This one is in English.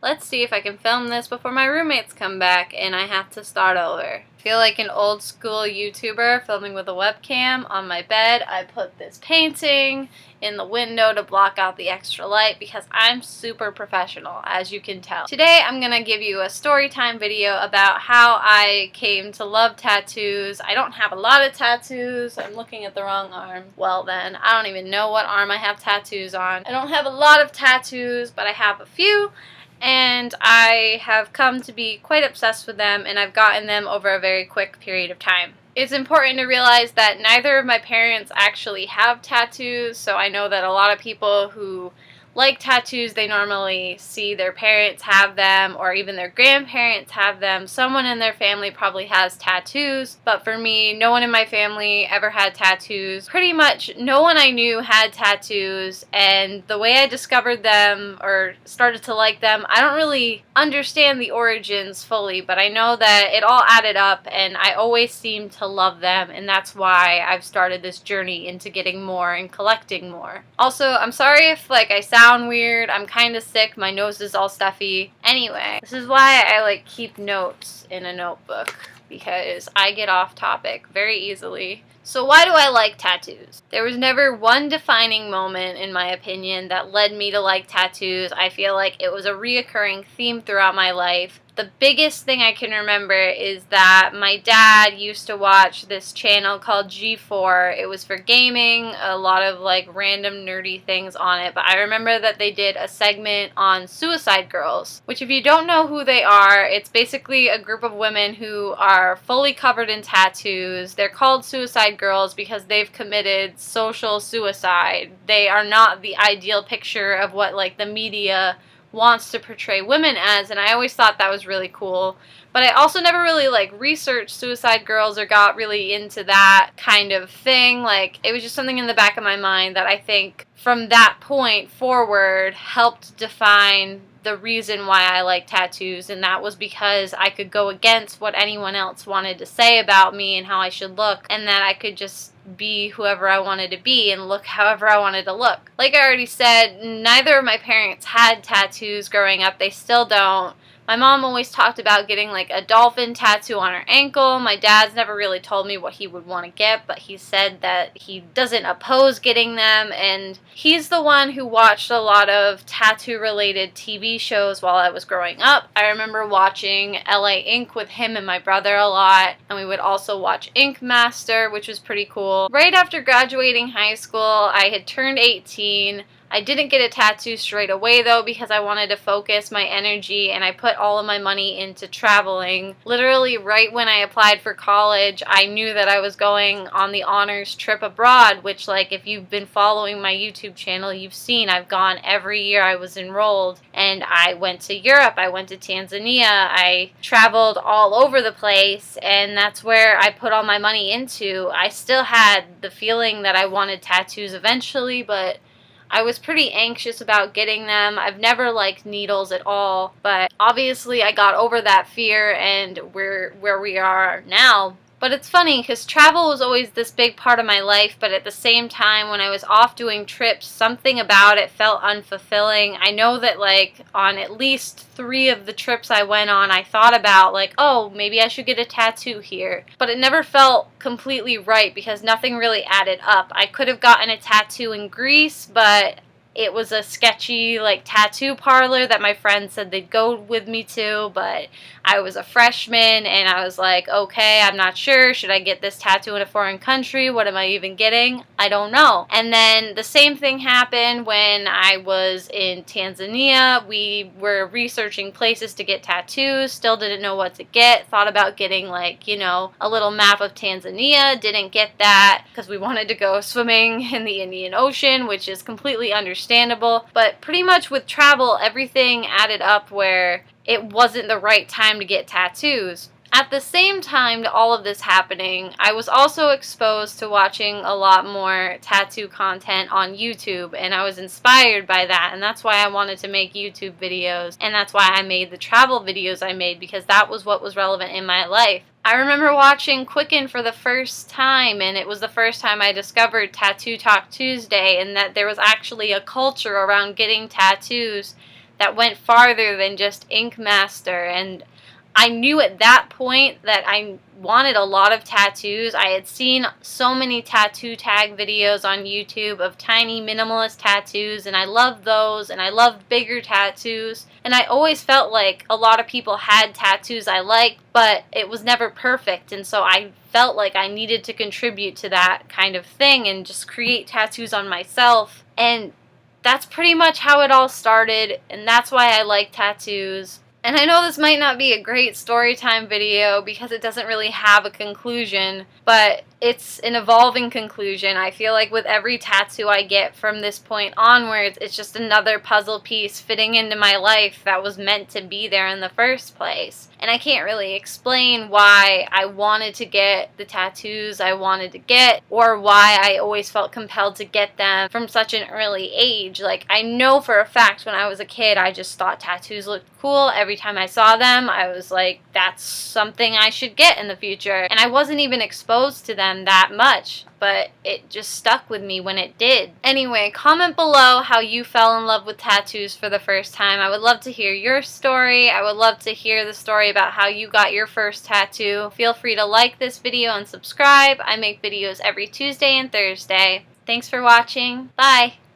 Let's see if I can film this before my roommates come back and I have to start over. I feel like an old school YouTuber filming with a webcam on my bed. I put this painting in the window to block out the extra light because I'm super professional, as you can tell. Today I'm gonna give you a story time video about how I came to love tattoos. I don't have a lot of tattoos. I'm looking at the wrong arm. Well then, I don't even know what arm I have tattoos on. I don't have a lot of tattoos, but I have a few. And I have come to be quite obsessed with them, and I've gotten them over a very quick period of time. It's important to realize that neither of my parents actually have tattoos, so I know that a lot of people who like tattoos, they normally see their parents have them or even their grandparents have them. Someone in their family probably has tattoos, but for me, no one in my family ever had tattoos. Pretty much no one I knew had tattoos, and the way I discovered them or started to like them, I don't really understand the origins fully, but I know that it all added up and I always seemed to love them, and that's why I've started this journey into getting more and collecting more. Also, I'm sorry if I sound weird. I'm kind of sick. My nose is all stuffy. Anyway, this is why I keep notes in a notebook, because I get off topic very easily. So why do I like tattoos? There was never one defining moment, in my opinion, that led me to like tattoos. I feel like it was a reoccurring theme throughout my life. The biggest thing I can remember is that my dad used to watch this channel called G4. It was for gaming, a lot of random nerdy things on it, but I remember that they did a segment on Suicide Girls, which if you don't know who they are, it's basically a group of women who are fully covered in tattoos. They're called Suicide Girls because they've committed social suicide. They are not the ideal picture of what the media wants to portray women as, and I always thought that was really cool. But I also never really researched Suicide Girls or got really into that kind of thing. It was just something in the back of my mind that I think from that point forward helped define the reason why I like tattoos, and that was because I could go against what anyone else wanted to say about me and how I should look, and that I could just be whoever I wanted to be and look however I wanted to look. Like I already said, neither of my parents had tattoos growing up. They still don't. My mom always talked about getting a dolphin tattoo on her ankle. My dad's never really told me what he would want to get, but he said that he doesn't oppose getting them, and he's the one who watched a lot of tattoo-related TV shows while I was growing up. I remember watching LA Ink with him and my brother a lot, and we would also watch Ink Master, which was pretty cool. Right after graduating high school, I had turned 18. I didn't get a tattoo straight away though because I wanted to focus my energy, and I put all of my money into traveling. Literally right when I applied for college, I knew that I was going on the honors trip abroad, which if you've been following my YouTube channel, you've seen I've gone every year I was enrolled, and I went to Europe, I went to Tanzania, I traveled all over the place, and that's where I put all my money into. I still had the feeling that I wanted tattoos eventually, but I was pretty anxious about getting them. I've never liked needles at all, but obviously I got over that fear and we're where we are now. But it's funny because travel was always this big part of my life, but at the same time when I was off doing trips, something about it felt unfulfilling. I know that on at least 3 of the trips I went on, I thought about oh, maybe I should get a tattoo here. But it never felt completely right because nothing really added up. I could have gotten a tattoo in Greece, but it was a sketchy tattoo parlor that my friends said they'd go with me to, but I was a freshman and I was okay, I'm not sure. Should I get this tattoo in a foreign country? What am I even getting? I don't know. And then the same thing happened when I was in Tanzania. We were researching places to get tattoos, still didn't know what to get, thought about getting a little map of Tanzania, didn't get that because we wanted to go swimming in the Indian Ocean, which is completely understandable. But pretty much with travel, everything added up where it wasn't the right time to get tattoos. At the same time to all of this happening, I was also exposed to watching a lot more tattoo content on YouTube, and I was inspired by that, and that's why I wanted to make YouTube videos, and that's why I made the travel videos I made, because that was what was relevant in my life. I remember watching Quicken for the first time, and it was the first time I discovered Tattoo Talk Tuesday, and that there was actually a culture around getting tattoos that went farther than just Ink Master. And I knew at that point that I wanted a lot of tattoos. I had seen so many tattoo tag videos on YouTube of tiny minimalist tattoos, and I loved those, and I loved bigger tattoos. And I always felt like a lot of people had tattoos I liked, but it was never perfect, and so I felt like I needed to contribute to that kind of thing and just create tattoos on myself. And that's pretty much how it all started, and that's why I like tattoos. And I know this might not be a great story time video because it doesn't really have a conclusion, but it's an evolving conclusion. I feel like with every tattoo I get from this point onwards, it's just another puzzle piece fitting into my life that was meant to be there in the first place. And I can't really explain why I wanted to get the tattoos I wanted to get, or why I always felt compelled to get them from such an early age. Like, I know for a fact when I was a kid, I just thought tattoos looked cool. Every time I saw them, I was like, that's something I should get in the future. And I wasn't even exposed to them that much, but it just stuck with me when it did. Anyway, comment below how you fell in love with tattoos for the first time. I would love to hear your story. I would love to hear the story about how you got your first tattoo. Feel free to like this video and subscribe. I make videos every Tuesday and Thursday. Thanks for watching. Bye!